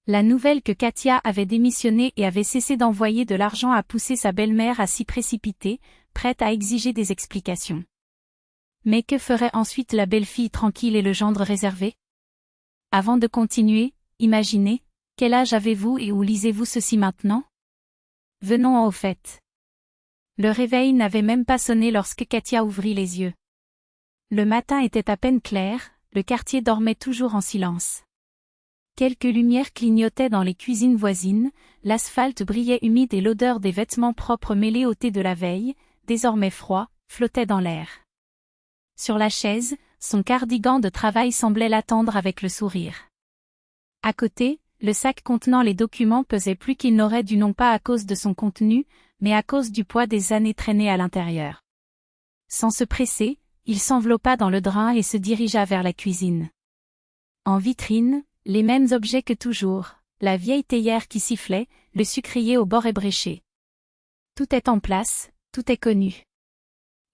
La nouvelle que Katia avait démissionné et avait cessé d'envoyer de l'argent a poussé sa belle-mère à s'y précipiter, prête à exiger des explications. Mais que ferait ensuite la belle-fille tranquille et le gendre réservé? Avant de continuer, imaginez, quel âge avez-vous et où lisez-vous ceci maintenant? Venons au fait. Le réveil n'avait même pas sonné lorsque Katia ouvrit les yeux. Le matin était à peine clair, le quartier dormait toujours en silence. Quelques lumières clignotaient dans les cuisines voisines, l'asphalte brillait humide et l'odeur des vêtements propres mêlée au thé de la veille, désormais froid, flottait dans l'air. Sur la chaise, son cardigan de travail semblait l'attendre avec le sourire. À côté, le sac contenant les documents pesait plus qu'il n'aurait dû non pas à cause de son contenu, mais à cause du poids des années traînées à l'intérieur. Sans se presser, il s'enveloppa dans le drap et se dirigea vers la cuisine. En vitrine, les mêmes objets que toujours, la vieille théière qui sifflait, le sucrier au bord ébréché. Tout est en place, tout est connu.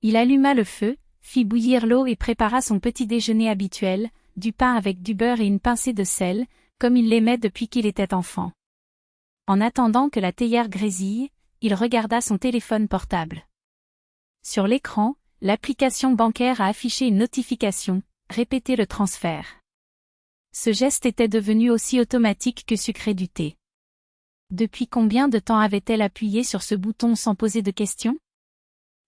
Il alluma le feu, fit bouillir l'eau et prépara son petit déjeuner habituel, du pain avec du beurre et une pincée de sel, comme il l'aimait depuis qu'il était enfant. En attendant que la théière grésille, il regarda son téléphone portable. Sur l'écran, l'application bancaire a affiché une notification, répétez le transfert. Ce geste était devenu aussi automatique que sucré du thé. Depuis combien de temps avait-elle appuyé sur ce bouton sans poser de questions?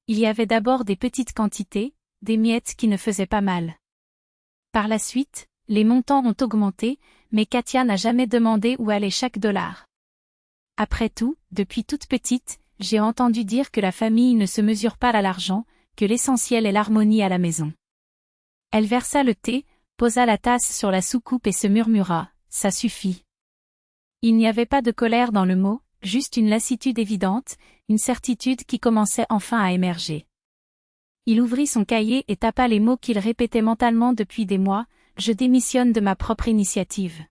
Il y avait d'abord des petites quantités, des miettes qui ne faisaient pas mal. Par la suite, les montants ont augmenté, mais Katia n'a jamais demandé où allait chaque dollar. Après tout, depuis toute petite, j'ai entendu dire que la famille ne se mesure pas à l'argent, que l'essentiel est l'harmonie à la maison. Elle versa le thé, posa la tasse sur la soucoupe et se murmura, ça suffit. Il n'y avait pas de colère dans le mot, juste une lassitude évidente, une certitude qui commençait enfin à émerger. Il ouvrit son cahier et tapa les mots qu'il répétait mentalement depuis des mois, je démissionne de ma propre initiative.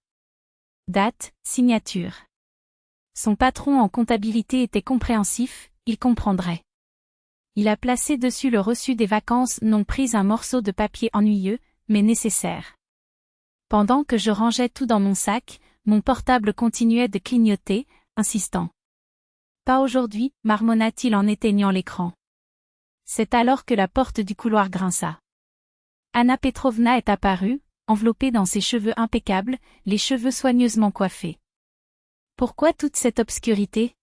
Date, signature. Son patron en comptabilité était compréhensif, il comprendrait. Il a placé dessus le reçu des vacances non prises, un morceau de papier ennuyeux, mais nécessaire. Pendant que je rangeais tout dans mon sac, mon portable continuait de clignoter, insistant. Pas aujourd'hui, marmonna-t-il en éteignant l'écran. C'est alors que la porte du couloir grinça. Anna Petrovna est apparue, enveloppée dans ses cheveux impeccables, les cheveux soigneusement coiffés. Pourquoi toute cette obscurité?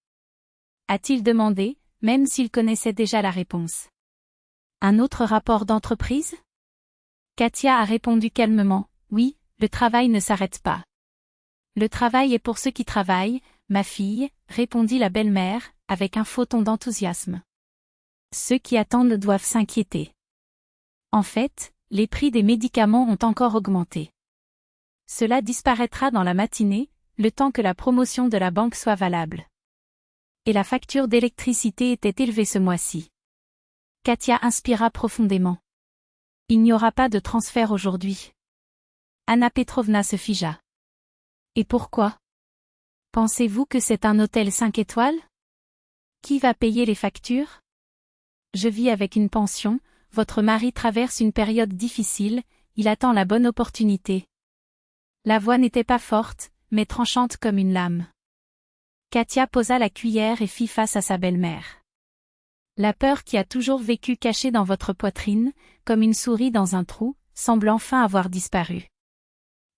A-t-il demandé, même s'il connaissait déjà la réponse. Un autre rapport d'entreprise? Katia a répondu calmement, oui, le travail ne s'arrête pas. Le travail est pour ceux qui travaillent, ma fille, répondit la belle-mère, avec un faux ton d'enthousiasme. Ceux qui attendent doivent s'inquiéter. En fait, les prix des médicaments ont encore augmenté. Cela disparaîtra dans la matinée, le temps que la promotion de la banque soit valable. Et la facture d'électricité était élevée ce mois-ci. Katia inspira profondément. Il n'y aura pas de transfert aujourd'hui. Anna Petrovna se figea. Et pourquoi? Pensez-vous que c'est un hôtel 5 étoiles? Qui va payer les factures? Je vis avec une pension, votre mari traverse une période difficile, il attend la bonne opportunité. La voix n'était pas forte, mais tranchante comme une lame. Katia posa la cuillère et fit face à sa belle-mère. La peur qui a toujours vécu cachée dans votre poitrine, comme une souris dans un trou, semble enfin avoir disparu.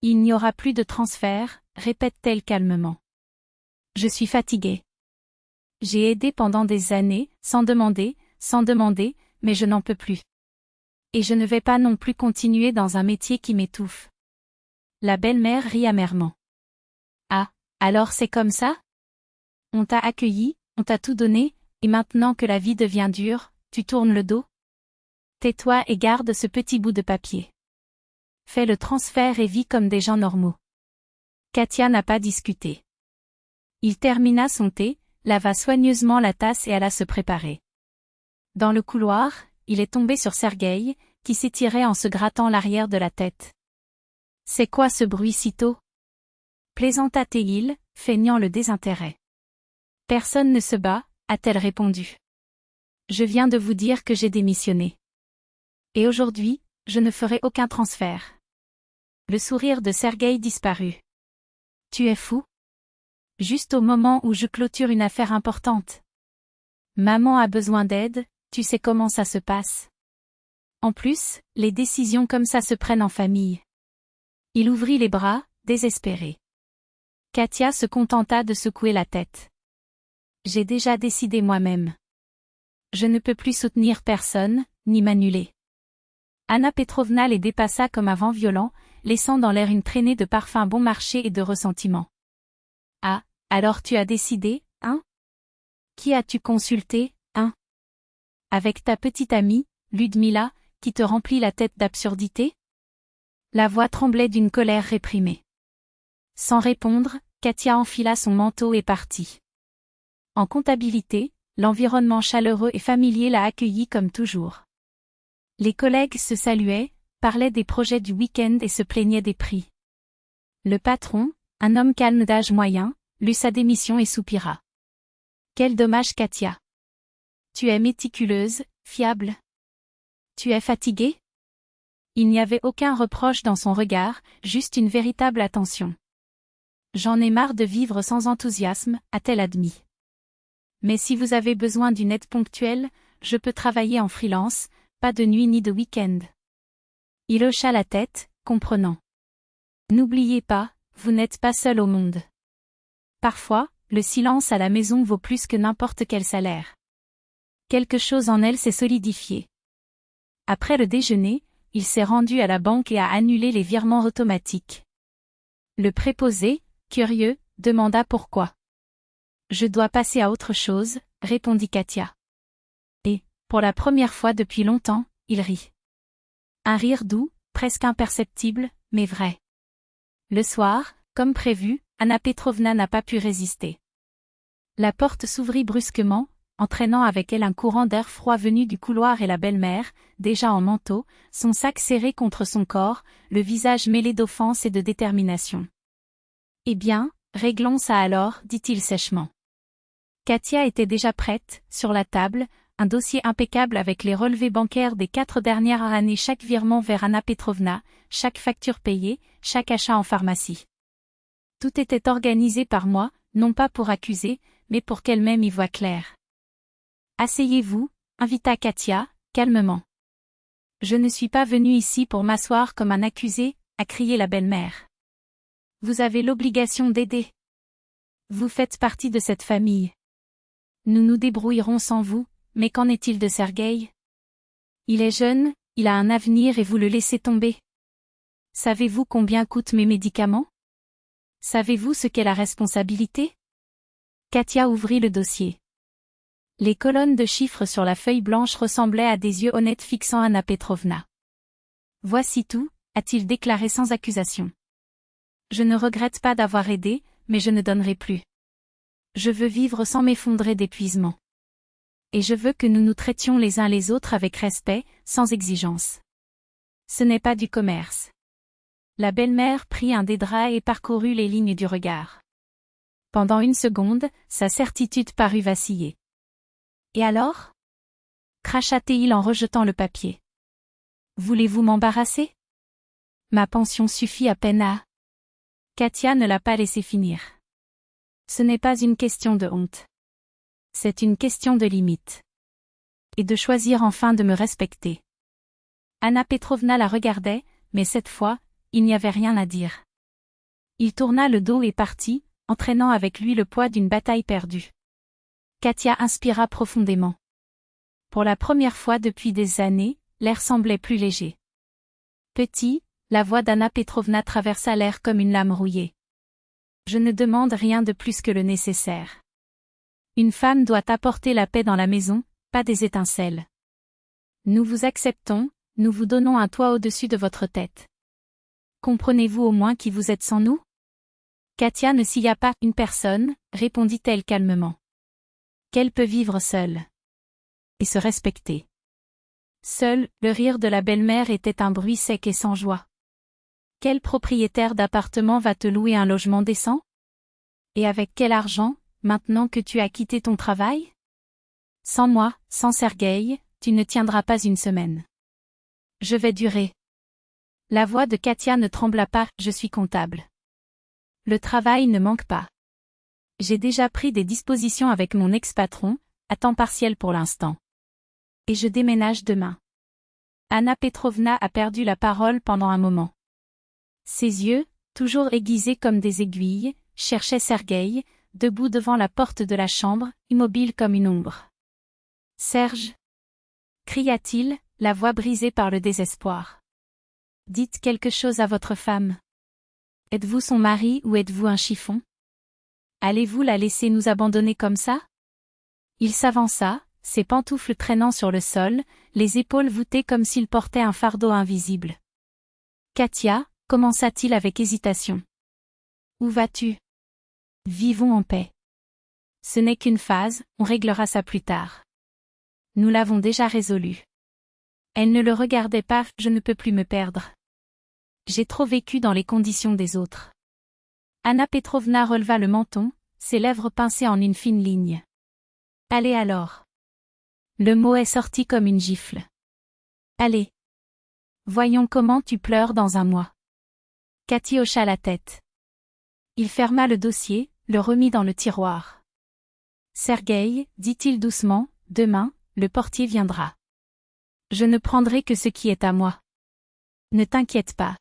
Il n'y aura plus de transfert, répète-t-elle calmement. Je suis fatiguée. J'ai aidé pendant des années, sans demander, mais je n'en peux plus. Et je ne vais pas non plus continuer dans un métier qui m'étouffe. La belle-mère rit amèrement. Ah, alors c'est comme ça? On t'a accueilli, on t'a tout donné, et maintenant que la vie devient dure, tu tournes le dos? Tais-toi et garde ce petit bout de papier. Fais le transfert et vis comme des gens normaux. Katia n'a pas discuté. Il termina son thé, lava soigneusement la tasse et alla se préparer. Dans le couloir, il est tombé sur Sergueï, qui s'étirait en se grattant l'arrière de la tête. C'est quoi ce bruit si tôt? Plaisanta-t-il, feignant le désintérêt. Personne ne se bat, a-t-elle répondu. Je viens de vous dire que j'ai démissionné. Et aujourd'hui, je ne ferai aucun transfert. Le sourire de Sergueï disparut. Tu es fou? Juste au moment où je clôture une affaire importante. Maman a besoin d'aide, tu sais comment ça se passe. En plus, les décisions comme ça se prennent en famille. Il ouvrit les bras, désespéré. Katia se contenta de secouer la tête. J'ai déjà décidé moi-même. Je ne peux plus soutenir personne, ni m'annuler. Anna Petrovna les dépassa comme un vent violent, laissant dans l'air une traînée de parfums bon marché et de ressentiment. Ah, alors tu as décidé, hein? Qui as-tu consulté, hein? Avec ta petite amie, Ludmila, qui te remplit la tête d'absurdité? La voix tremblait d'une colère réprimée. Sans répondre, Katia enfila son manteau et partit. En comptabilité, l'environnement chaleureux et familier l'a accueillie comme toujours. Les collègues se saluaient, parlaient des projets du week-end et se plaignaient des prix. Le patron, un homme calme d'âge moyen, lut sa démission et soupira. Quel dommage, Katia. Tu es méticuleuse, fiable. Tu es fatiguée? Il n'y avait aucun reproche dans son regard, juste une véritable attention. J'en ai marre de vivre sans enthousiasme, a-t-elle admis. Mais si vous avez besoin d'une aide ponctuelle, je peux travailler en freelance, pas de nuit ni de week-end. Il hocha la tête, comprenant. N'oubliez pas, vous n'êtes pas seul au monde. Parfois, le silence à la maison vaut plus que n'importe quel salaire. Quelque chose en elle s'est solidifié. Après le déjeuner, il s'est rendu à la banque et a annulé les virements automatiques. Le préposé, curieux, demanda pourquoi. Je dois passer à autre chose, répondit Katia. Et, pour la première fois depuis longtemps, il rit. Un rire doux, presque imperceptible, mais vrai. Le soir, comme prévu, Anna Petrovna n'a pas pu résister. La porte s'ouvrit brusquement, entraînant avec elle un courant d'air froid venu du couloir et la belle-mère, déjà en manteau, son sac serré contre son corps, le visage mêlé d'offense et de détermination. Eh bien, réglons ça alors, dit-il sèchement. Katia était déjà prête, sur la table, un dossier impeccable avec les relevés bancaires des 4 dernières années, chaque virement vers Anna Petrovna, chaque facture payée, chaque achat en pharmacie. Tout était organisé par moi, non pas pour accuser, mais pour qu'elle-même y voie clair. Asseyez-vous, invita Katia, calmement. Je ne suis pas venue ici pour m'asseoir comme un accusé, a crié la belle-mère. Vous avez l'obligation d'aider. Vous faites partie de cette famille. Nous nous débrouillerons sans vous, mais qu'en est-il de Sergueï? Il est jeune, il a un avenir et vous le laissez tomber. Savez-vous combien coûtent mes médicaments? Savez-vous ce qu'est la responsabilité? Katia ouvrit le dossier. Les colonnes de chiffres sur la feuille blanche ressemblaient à des yeux honnêtes fixant Anna Petrovna. Voici tout, a-t-il déclaré sans accusation. Je ne regrette pas d'avoir aidé, mais je ne donnerai plus. Je veux vivre sans m'effondrer d'épuisement. Et je veux que nous nous traitions les uns les autres avec respect, sans exigence. Ce n'est pas du commerce. La belle-mère prit un des draps et parcourut les lignes du regard. Pendant une seconde, sa certitude parut vaciller. Et alors? Cracha-t-il en rejetant le papier. Voulez-vous m'embarrasser? Ma pension suffit à peine à... Katia ne l'a pas laissé finir. Ce n'est pas une question de honte. C'est une question de limite. Et de choisir enfin de me respecter. Anna Petrovna la regardait, mais cette fois, il n'y avait rien à dire. Il tourna le dos et partit, entraînant avec lui le poids d'une bataille perdue. Katia inspira profondément. Pour la première fois depuis des années, l'air semblait plus léger. Petit, la voix d'Anna Petrovna traversa l'air comme une lame rouillée. Je ne demande rien de plus que le nécessaire. Une femme doit apporter la paix dans la maison, pas des étincelles. Nous vous acceptons, nous vous donnons un toit au-dessus de votre tête. Comprenez-vous au moins qui vous êtes sans nous? Katia ne s'y a pas une personne, répondit-elle calmement. Qu'elle peut vivre seule. Et se respecter. Seul, le rire de la belle-mère était un bruit sec et sans joie. Quel propriétaire d'appartement va te louer un logement décent? Et avec quel argent, maintenant que tu as quitté ton travail? Sans moi, sans Sergueï, tu ne tiendras pas une semaine. Je vais durer. La voix de Katia ne trembla pas, je suis comptable. Le travail ne manque pas. J'ai déjà pris des dispositions avec mon ex-patron, à temps partiel pour l'instant. Et je déménage demain. Anna Petrovna a perdu la parole pendant un moment. Ses yeux, toujours aiguisés comme des aiguilles, cherchaient Sergueï, debout devant la porte de la chambre, immobile comme une ombre. « Serge » cria-t-il, la voix brisée par le désespoir. « Dites quelque chose à votre femme. Êtes-vous son mari ou êtes-vous un chiffon? Allez-vous la laisser nous abandonner comme ça ?» Il s'avança, ses pantoufles traînant sur le sol, les épaules voûtées comme s'il portait un fardeau invisible. « Katia » commença-t-il avec hésitation. « Où vas-tu? Vivons en paix. Ce n'est qu'une phase, on réglera ça plus tard. Nous l'avons déjà résolu. » Elle ne le regardait pas, « Je ne peux plus me perdre. J'ai trop vécu dans les conditions des autres. » Anna Petrovna releva le menton, ses lèvres pincées en une fine ligne. « Allez alors. » Le mot est sorti comme une gifle. « Allez. Voyons comment tu pleures dans un mois. » Cathy hocha la tête. Il ferma le dossier, le remit dans le tiroir. « Sergueï, dit-il doucement, demain, le portier viendra. Je ne prendrai que ce qui est à moi. Ne t'inquiète pas. »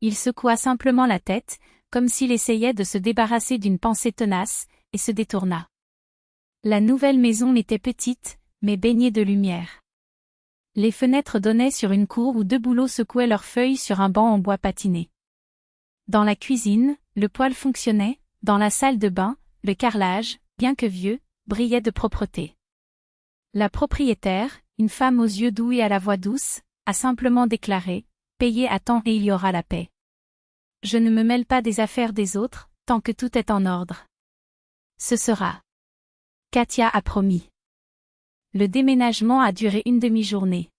Il secoua simplement la tête, comme s'il essayait de se débarrasser d'une pensée tenace, et se détourna. La nouvelle maison était petite, mais baignée de lumière. Les fenêtres donnaient sur une cour où deux bouleaux secouaient leurs feuilles sur un banc en bois patiné. Dans la cuisine, le poêle fonctionnait, dans la salle de bain, le carrelage, bien que vieux, brillait de propreté. La propriétaire, une femme aux yeux doux et à la voix douce, a simplement déclaré « Payez à temps et il y aura la paix. Je ne me mêle pas des affaires des autres, tant que tout est en ordre. Ce sera. » Katia a promis. Le déménagement a duré une demi-journée.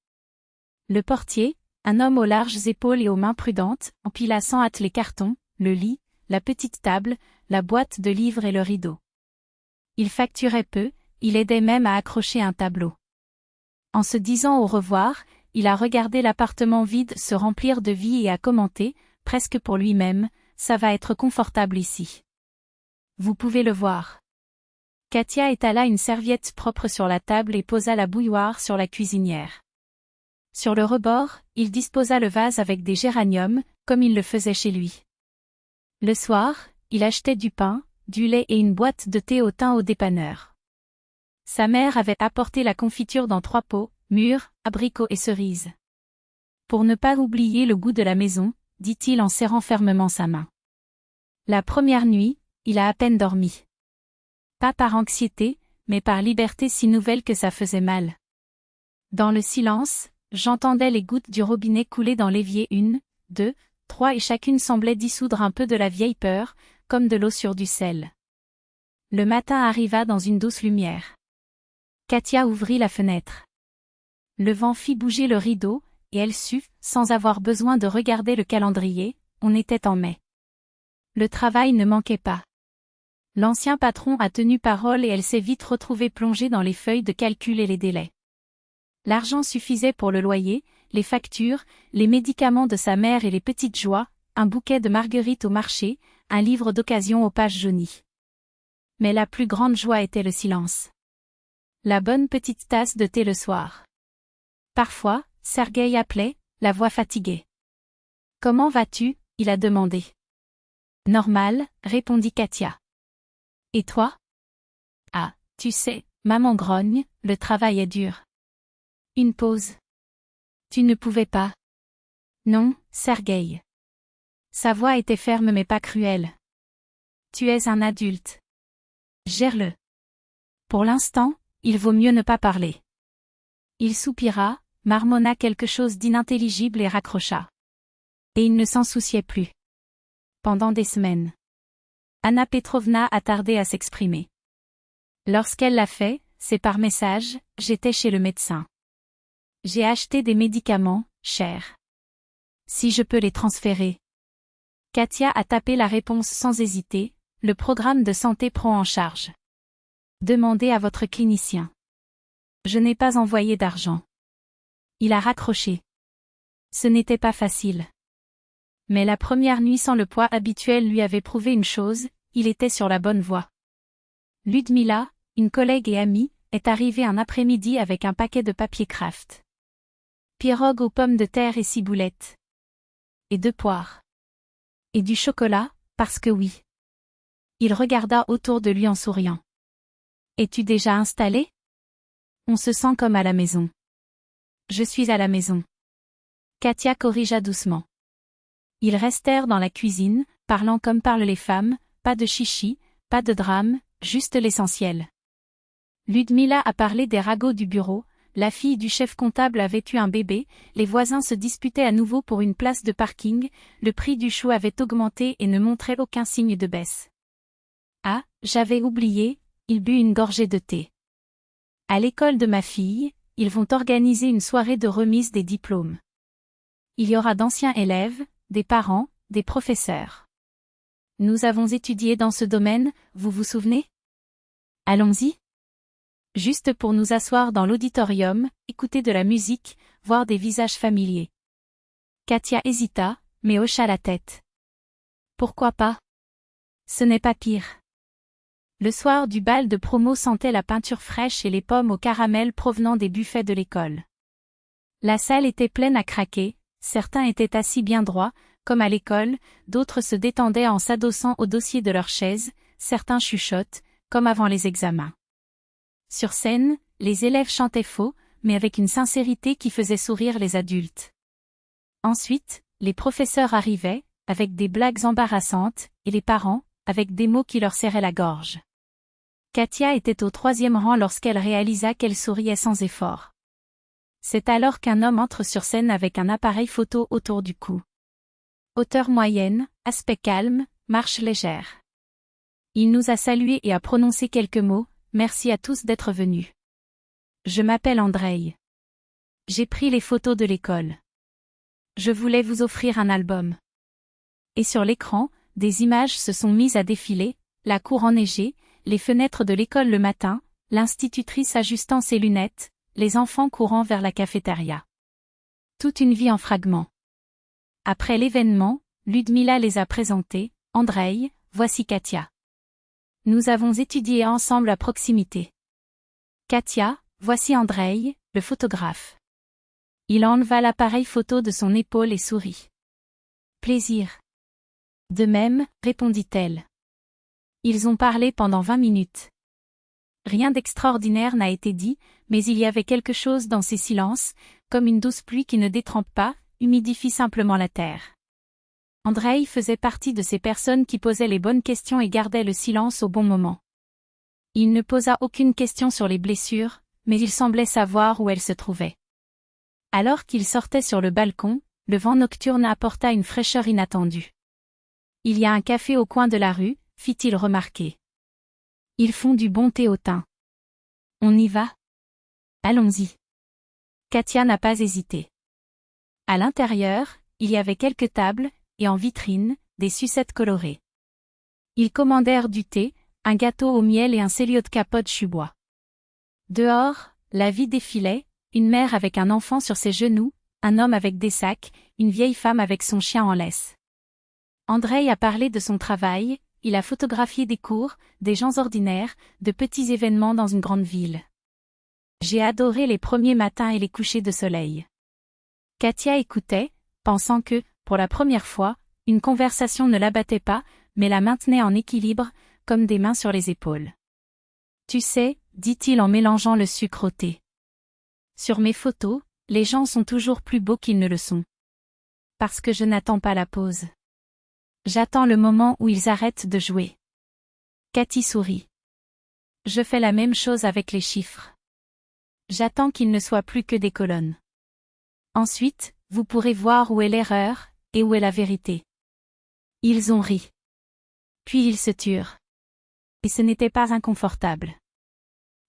Le portier, un homme aux larges épaules et aux mains prudentes, empila sans hâte les cartons, le lit, la petite table, la boîte de livres et le rideau. Il facturait peu, il aidait même à accrocher un tableau. En se disant au revoir, il a regardé l'appartement vide se remplir de vie et a commenté, presque pour lui-même, « Ça va être confortable ici. Vous pouvez le voir. » Katia étala une serviette propre sur la table et posa la bouilloire sur la cuisinière. Sur le rebord, il disposa le vase avec des géraniums, comme il le faisait chez lui. Le soir, il achetait du pain, du lait et une boîte de thé au thym au dépanneur. Sa mère avait apporté la confiture dans 3 pots, mûres, abricots et cerises. Pour ne pas oublier le goût de la maison, dit-il en serrant fermement sa main. La première nuit, il a à peine dormi. Pas par anxiété, mais par liberté si nouvelle que ça faisait mal. Dans le silence, j'entendais les gouttes du robinet couler dans l'évier 1, 2, 3 et chacune semblait dissoudre un peu de la vieille peur, comme de l'eau sur du sel. Le matin arriva dans une douce lumière. Katia ouvrit la fenêtre. Le vent fit bouger le rideau, et elle sut, sans avoir besoin de regarder le calendrier, on était en mai. Le travail ne manquait pas. L'ancien patron a tenu parole et elle s'est vite retrouvée plongée dans les feuilles de calcul et les délais. L'argent suffisait pour le loyer, les factures, les médicaments de sa mère et les petites joies, un bouquet de marguerites au marché, un livre d'occasion aux pages jaunies. Mais la plus grande joie était le silence. La bonne petite tasse de thé le soir. Parfois, Sergueï appelait, la voix fatiguée. « Comment vas-tu » il a demandé. « Normal » répondit Katia. « Et toi ?»« Ah, tu sais, maman grogne, le travail est dur. » Une pause. « Tu ne pouvais pas ?»« Non, Sergueï. » Sa voix était ferme mais pas cruelle. « Tu es un adulte. Gère-le. » Pour l'instant, il vaut mieux ne pas parler. Il soupira, marmonna quelque chose d'inintelligible et raccrocha. Et il ne s'en souciait plus. Pendant des semaines. Anna Petrovna a tardé à s'exprimer. Lorsqu'elle l'a fait, c'est par message, j'étais chez le médecin. J'ai acheté des médicaments, chers. Si je peux les transférer. Katia a tapé la réponse sans hésiter, le programme de santé prend en charge. Demandez à votre clinicien. Je n'ai pas envoyé d'argent. Il a raccroché. Ce n'était pas facile. Mais la première nuit sans le poids habituel lui avait prouvé une chose, il était sur la bonne voie. Ludmila, une collègue et amie, est arrivée un après-midi avec un paquet de papier craft. Pirogue aux pommes de terre et ciboulettes. Et 2 poires. Et du chocolat, parce que oui. Il regarda autour de lui en souriant. Es-tu déjà installé? On se sent comme à la maison. Je suis à la maison. Katia corrigea doucement. Ils restèrent dans la cuisine, parlant comme parlent les femmes, pas de chichi, pas de drame, juste l'essentiel. Ludmila a parlé des ragots du bureau, la fille du chef comptable avait eu un bébé, les voisins se disputaient à nouveau pour une place de parking, le prix du chou avait augmenté et ne montrait aucun signe de baisse. Ah, j'avais oublié, il but une gorgée de thé. À l'école de ma fille, ils vont organiser une soirée de remise des diplômes. Il y aura d'anciens élèves, des parents, des professeurs. Nous avons étudié dans ce domaine, vous vous souvenez? Allons-y. Juste pour nous asseoir dans l'auditorium, écouter de la musique, voir des visages familiers. Katia hésita, mais hocha la tête. Pourquoi pas? Ce n'est pas pire. Le soir du bal de promo sentait la peinture fraîche et les pommes au caramel provenant des buffets de l'école. La salle était pleine à craquer, certains étaient assis bien droits, comme à l'école, d'autres se détendaient en s'adossant au dossier de leur chaise, certains chuchotent, comme avant les examens. Sur scène, les élèves chantaient faux, mais avec une sincérité qui faisait sourire les adultes. Ensuite, les professeurs arrivaient, avec des blagues embarrassantes, et les parents, avec des mots qui leur serraient la gorge. Katia était au 3e rang lorsqu'elle réalisa qu'elle souriait sans effort. C'est alors qu'un homme entre sur scène avec un appareil photo autour du cou. Hauteur moyenne, aspect calme, marche légère. Il nous a salués et a prononcé quelques mots. Merci à tous d'être venus. Je m'appelle Andrei. J'ai pris les photos de l'école. Je voulais vous offrir un album. Et sur l'écran, des images se sont mises à défiler, la cour enneigée, les fenêtres de l'école le matin, l'institutrice ajustant ses lunettes, les enfants courant vers la cafétéria. Toute une vie en fragments. Après l'événement, Ludmila les a présentés. Andrei, voici Katia. Nous avons étudié ensemble à proximité. Katia, voici Andrei, le photographe. Il enleva l'appareil photo de son épaule et sourit. Plaisir. De même, répondit-elle. Ils ont parlé pendant 20 minutes. Rien d'extraordinaire n'a été dit, mais il y avait quelque chose dans ces silences, comme une douce pluie qui ne détrempe pas, humidifie simplement la terre. Andrei faisait partie de ces personnes qui posaient les bonnes questions et gardaient le silence au bon moment. Il ne posa aucune question sur les blessures, mais il semblait savoir où elles se trouvaient. Alors qu'il sortait sur le balcon, le vent nocturne apporta une fraîcheur inattendue. Il y a un café au coin de la rue, fit-il remarquer. Ils font du bon thé au thym. On y va? Allons-y. Katia n'a pas hésité. À l'intérieur, il y avait quelques tables, et en vitrine, des sucettes colorées. Ils commandèrent du thé, un gâteau au miel et un céliot de capote chubois. Dehors, la vie défilait, une mère avec un enfant sur ses genoux, un homme avec des sacs, une vieille femme avec son chien en laisse. Andrei a parlé de son travail, il a photographié des cours, des gens ordinaires, de petits événements dans une grande ville. J'ai adoré les premiers matins et les couchers de soleil. Katia écoutait, pensant que, pour la première fois, une conversation ne l'abattait pas, mais la maintenait en équilibre, comme des mains sur les épaules. Tu sais, dit-il en mélangeant le sucre au thé. Sur mes photos, les gens sont toujours plus beaux qu'ils ne le sont. Parce que je n'attends pas la pause. J'attends le moment où ils arrêtent de jouer. Cathy sourit. Je fais la même chose avec les chiffres. J'attends qu'ils ne soient plus que des colonnes. Ensuite, vous pourrez voir où est l'erreur, et où est la vérité. Ils ont ri. Puis ils se turent. Et ce n'était pas inconfortable.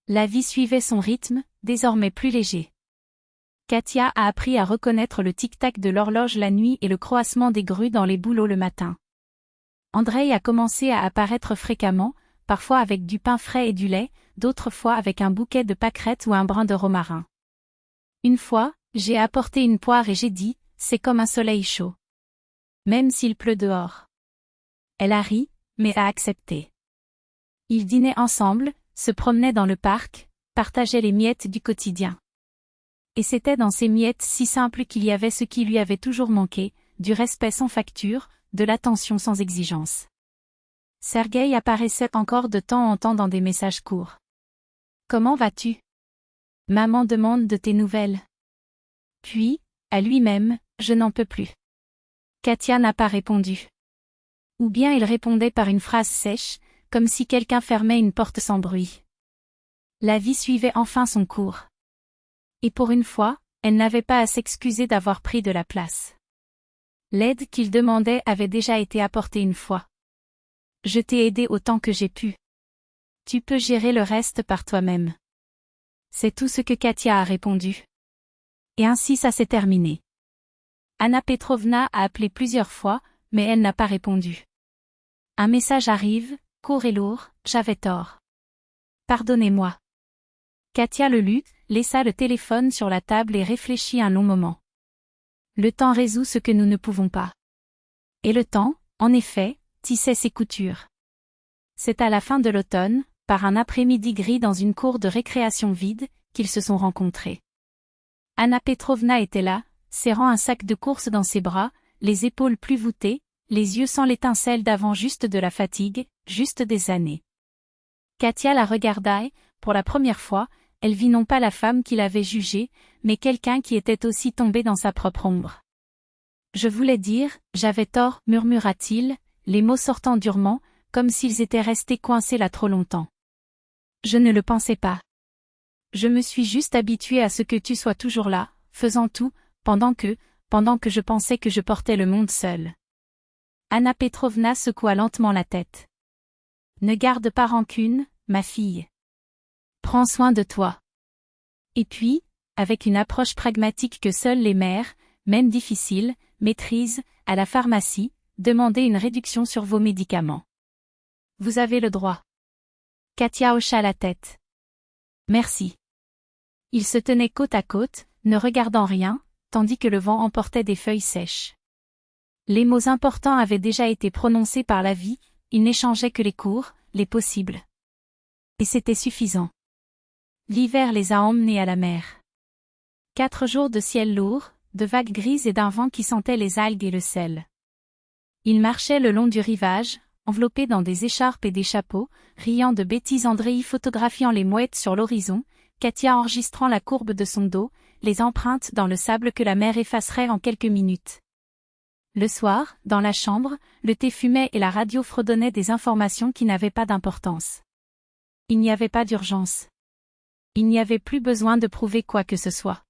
La vie suivait son rythme, désormais plus léger. Katia a appris à reconnaître le tic-tac de l'horloge la nuit et le croassement des grues dans les bouleaux le matin. Andrei a commencé à apparaître fréquemment, parfois avec du pain frais et du lait, d'autres fois avec un bouquet de pâquerettes ou un brin de romarin. Une fois, j'ai apporté une poire et j'ai dit, c'est comme un soleil chaud. Même s'il pleut dehors. Elle a ri, mais a accepté. Ils dînaient ensemble, se promenaient dans le parc, partageaient les miettes du quotidien. Et c'était dans ces miettes si simples qu'il y avait ce qui lui avait toujours manqué, du respect sans facture, de l'attention sans exigence. Sergueï apparaissait encore de temps en temps dans des messages courts. « Comment vas-tu ? Maman demande de tes nouvelles. » Puis, à lui-même, « Je n'en peux plus. » Katia n'a pas répondu. Ou bien il répondait par une phrase sèche, comme si quelqu'un fermait une porte sans bruit. La vie suivait enfin son cours. Et pour une fois, elle n'avait pas à s'excuser d'avoir pris de la place. L'aide qu'il demandait avait déjà été apportée une fois. « Je t'ai aidé autant que j'ai pu. Tu peux gérer le reste par toi-même. » C'est tout ce que Katia a répondu. Et ainsi ça s'est terminé. Anna Petrovna a appelé plusieurs fois, mais elle n'a pas répondu. Un message arrive, court et lourd, « J'avais tort. Pardonnez-moi. » Katia le lut, laissa le téléphone sur la table et réfléchit un long moment. Le temps résout ce que nous ne pouvons pas. Et le temps, en effet, tissait ses coutures. C'est à la fin de l'automne, par un après-midi gris dans une cour de récréation vide, qu'ils se sont rencontrés. Anna Petrovna était là, serrant un sac de course dans ses bras, les épaules plus voûtées, les yeux sans l'étincelle d'avant, juste de la fatigue, juste des années. Katia la regarda et, pour la première fois, elle vit non pas la femme qu'il avait jugée, mais quelqu'un qui était aussi tombé dans sa propre ombre. « Je voulais dire, j'avais tort, » murmura-t-il, les mots sortant durement, comme s'ils étaient restés coincés là trop longtemps. « Je ne le pensais pas. Je me suis juste habitué à ce que tu sois toujours là, faisant tout, pendant que je pensais que je portais le monde seul. » Anna Petrovna secoua lentement la tête. « Ne garde pas rancune, ma fille. Prends soin de toi. » Et puis, avec une approche pragmatique que seules les mères, même difficiles, maîtrisent, à la pharmacie, demandez une réduction sur vos médicaments. Vous avez le droit. Katia hocha la tête. Merci. Ils se tenaient côte à côte, ne regardant rien, tandis que le vent emportait des feuilles sèches. Les mots importants avaient déjà été prononcés par la vie, ils n'échangeaient que les courts, les possibles. Et c'était suffisant. L'hiver les a emmenés à la mer. 4 jours de ciel lourd, de vagues grises et d'un vent qui sentait les algues et le sel. Ils marchaient le long du rivage, enveloppés dans des écharpes et des chapeaux, riant de bêtises, Andreï photographiant les mouettes sur l'horizon, Katia enregistrant la courbe de son dos, les empreintes dans le sable que la mer effacerait en quelques minutes. Le soir, dans la chambre, le thé fumait et la radio fredonnait des informations qui n'avaient pas d'importance. Il n'y avait pas d'urgence. Il n'y avait plus besoin de prouver quoi que ce soit.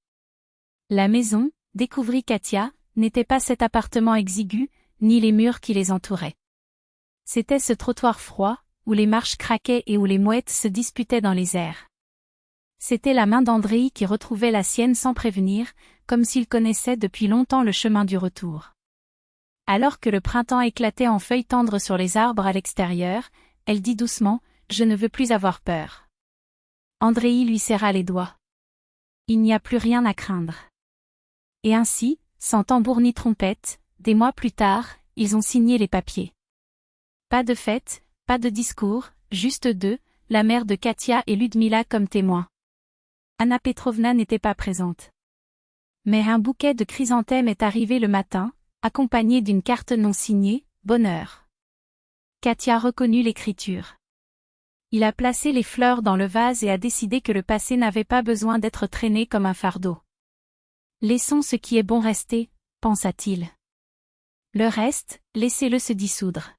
La maison, découvrit Katia, n'était pas cet appartement exigu, ni les murs qui les entouraient. C'était ce trottoir froid, où les marches craquaient et où les mouettes se disputaient dans les airs. C'était la main d'Andreï qui retrouvait la sienne sans prévenir, comme s'il connaissait depuis longtemps le chemin du retour. Alors que le printemps éclatait en feuilles tendres sur les arbres à l'extérieur, elle dit doucement, « Je ne veux plus avoir peur. » Andreï lui serra les doigts. Il n'y a plus rien à craindre. Et ainsi, sans tambour ni trompette, des mois plus tard, ils ont signé les papiers. Pas de fête, pas de discours, juste deux, la mère de Katia et Ludmila comme témoins. Anna Petrovna n'était pas présente. Mais un bouquet de chrysanthèmes est arrivé le matin, accompagné d'une carte non signée, « Bonheur ». Katia reconnut l'écriture. Il a placé les fleurs dans le vase et a décidé que le passé n'avait pas besoin d'être traîné comme un fardeau. Laissons ce qui est bon rester, pensa-t-il. Le reste, laissez-le se dissoudre.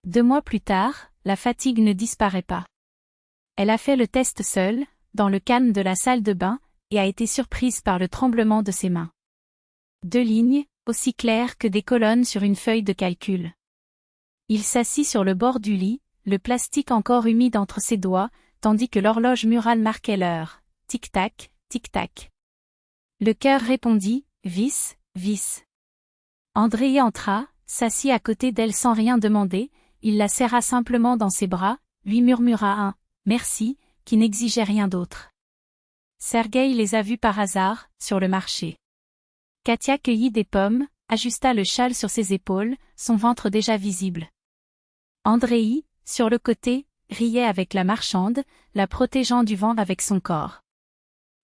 2 mois plus tard, la fatigue ne disparaît pas. Elle a fait le test seule, dans le calme de la salle de bain, et a été surprise par le tremblement de ses mains. 2 lignes, aussi claires que des colonnes sur une feuille de calcul. Il s'assit sur le bord du lit, le plastique encore humide entre ses doigts, tandis que l'horloge murale marquait l'heure. Tic-tac, tic-tac. Le cœur répondit, vis, vis. Andreï entra, s'assit à côté d'elle sans rien demander, il la serra simplement dans ses bras, lui murmura un « merci » qui n'exigeait rien d'autre. Sergueï les a vus par hasard, sur le marché. Katia cueillit des pommes, ajusta le châle sur ses épaules, son ventre déjà visible. Andreï, sur le côté, riait avec la marchande, la protégeant du vent avec son corps.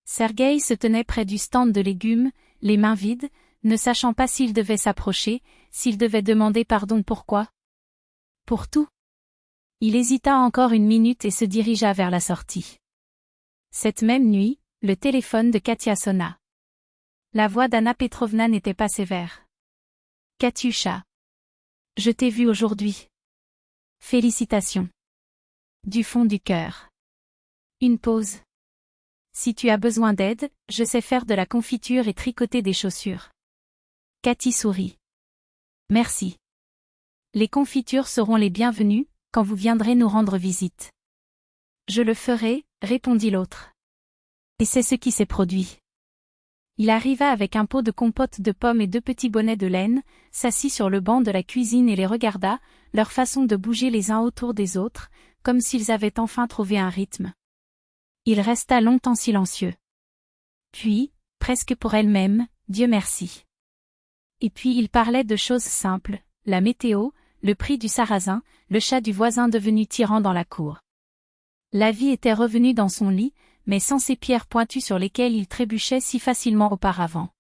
Sergueï se tenait près du stand de légumes, les mains vides, ne sachant pas s'il devait s'approcher, s'il devait demander pardon pourquoi. Pour tout. Il hésita encore une minute et se dirigea vers la sortie. Cette même nuit, le téléphone de Katia sonna. La voix d'Anna Petrovna n'était pas sévère. « Katiusha. Je t'ai vue aujourd'hui. Félicitations. Du fond du cœur. Une pause. Si tu as besoin d'aide, je sais faire de la confiture et tricoter des chaussures. » Cathy sourit. Merci. Les confitures seront les bienvenues, quand vous viendrez nous rendre visite. Je le ferai, répondit l'autre. Et c'est ce qui s'est produit. Il arriva avec un pot de compote de pommes et 2 petits bonnets de laine, s'assit sur le banc de la cuisine et les regarda, leur façon de bouger les uns autour des autres, comme s'ils avaient enfin trouvé un rythme. Il resta longtemps silencieux. Puis, presque pour elle-même, Dieu merci. Et puis il parlait de choses simples, la météo, le prix du sarrasin, le chat du voisin devenu tyran dans la cour. La vie était revenue dans son lit, mais sans ces pierres pointues sur lesquelles il trébuchait si facilement auparavant.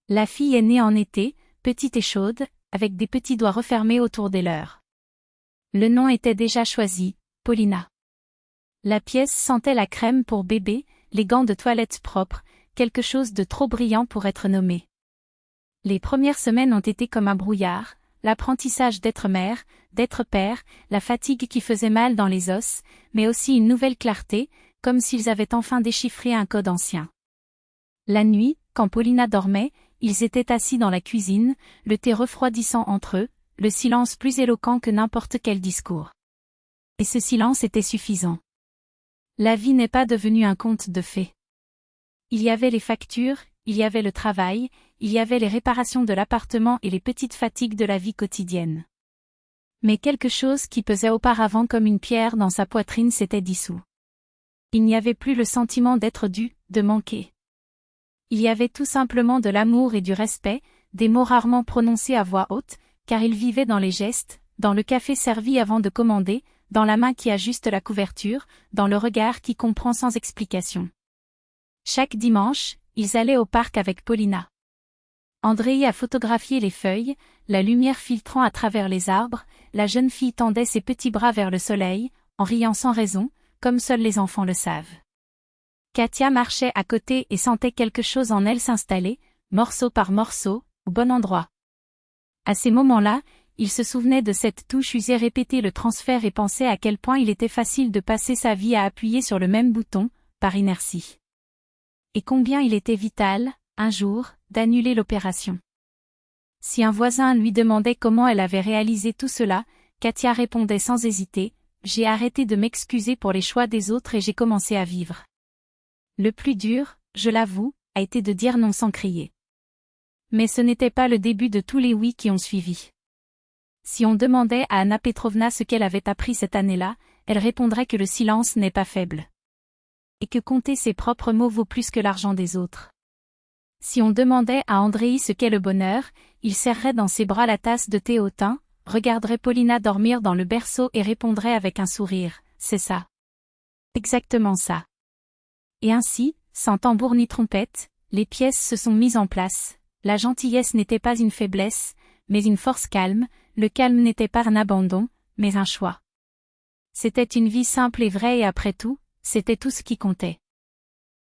La fille est née en été, petite et chaude, avec des petits doigts refermés autour des leurs. Le nom était déjà choisi, Paulina. La pièce sentait la crème pour bébé, les gants de toilette propres, quelque chose de trop brillant pour être nommé. Les premières semaines ont été comme un brouillard, l'apprentissage d'être mère, d'être père, la fatigue qui faisait mal dans les os, mais aussi une nouvelle clarté, comme s'ils avaient enfin déchiffré un code ancien. La nuit, quand Paulina dormait, ils étaient assis dans la cuisine, le thé refroidissant entre eux, le silence plus éloquent que n'importe quel discours. Et ce silence était suffisant. La vie n'est pas devenue un conte de fées. Il y avait les factures, il y avait le travail, il y avait les réparations de l'appartement et les petites fatigues de la vie quotidienne. Mais quelque chose qui pesait auparavant comme une pierre dans sa poitrine s'était dissous. Il n'y avait plus le sentiment d'être dû, de manquer. Il y avait tout simplement de l'amour et du respect, des mots rarement prononcés à voix haute, car ils vivaient dans les gestes, dans le café servi avant de commander, dans la main qui ajuste la couverture, dans le regard qui comprend sans explication. Chaque dimanche, ils allaient au parc avec Paulina. Andréi a photographié les feuilles, la lumière filtrant à travers les arbres, la jeune fille tendait ses petits bras vers le soleil, en riant sans raison, comme seuls les enfants le savent. Katia marchait à côté et sentait quelque chose en elle s'installer, morceau par morceau, au bon endroit. À ces moments-là, il se souvenait de cette touche usée répéter le transfert et pensait à quel point il était facile de passer sa vie à appuyer sur le même bouton, par inertie. Et combien il était vital, un jour, d'annuler l'opération. Si un voisin lui demandait comment elle avait réalisé tout cela, Katia répondait sans hésiter, « J'ai arrêté de m'excuser pour les choix des autres et j'ai commencé à vivre. » Le plus dur, je l'avoue, a été de dire non sans crier. Mais ce n'était pas le début de tous les oui qui ont suivi. Si on demandait à Anna Petrovna ce qu'elle avait appris cette année-là, elle répondrait que le silence n'est pas faible. Et que compter ses propres mots vaut plus que l'argent des autres. Si on demandait à Andréi ce qu'est le bonheur, il serrerait dans ses bras la tasse de thé au thym, regarderait Paulina dormir dans le berceau et répondrait avec un sourire, « C'est ça. Exactement ça. » Et ainsi, sans tambour ni trompette, les pièces se sont mises en place. La gentillesse n'était pas une faiblesse, mais une force calme, le calme n'était pas un abandon, mais un choix. C'était une vie simple et vraie et après tout, c'était tout ce qui comptait.